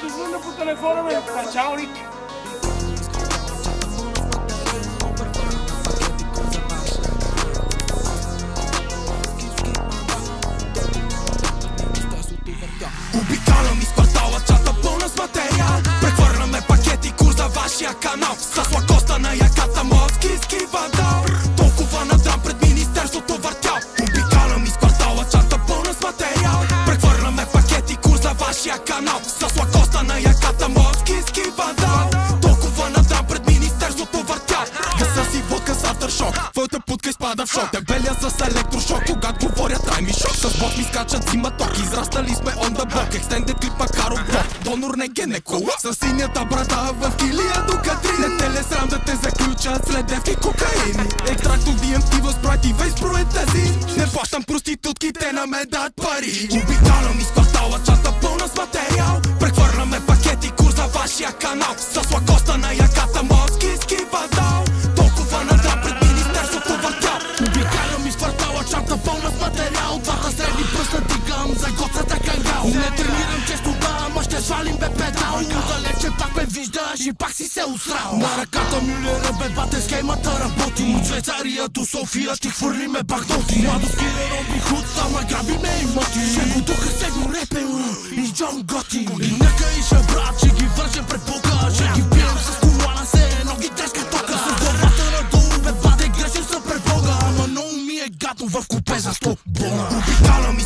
да звънна по телефона, бе, началник. Обикалям из квартала, чата пълна с материал. Прехвърляме пакети, курс за вашия канал. С лакоста на яката, моят скийски вандал. Толкова надрам пред министерството въртял. Обикалям из квартала, чата пълна с материал. Прехвърляме пакети, курс за вашия канал. С лакоста на яката, моят скийски вандал. Толкова надрам пред министерството въртял. Гъса си водка с афтершок, твоята путка изпада в шок. Дебеля с електрошок, когато говоря дай ми шок. С бот ми скачат зима ток, израстали сме on the block. Екстендед клип Макаров блок, донор не генеколог. С синята брада в килия до Катрин. Не те ли срам да те заключат след девки кокаин. Екстракт от DMT в спрайт и вейс проетазин. Не плащам проститутки, те на ме дадат пари. Обикалям из квартала, чата пълна с материал. Прехвърляме пакети, курс за вашия канал. С лакоста на яката, моят скийски вандал. Толкова надрам пред министерството въртял. Обикалям из квартала, чата пълна с материал. Двата средни пръста дигам за гоцата кангал. Не тренирам често да, ама ще свалим бе педал. Далече пак ме виждаш и пак си се усрал. На ръката Мюллера бе бате, схемата работи. От Швейцария до София ти хвърлиме бахноти. Младост Робин Худ, ама грабиме имоти. Ще го духа Сего Репел и Джон Готи. И нека и ще брат, ще ги вържем пред Бога. Ще ги пием с колана се, но ги треска тока. С главата надолу бе бате, грешен съм пред Бога. Ама много ми е гадно в купе за 100 бона. Обикалям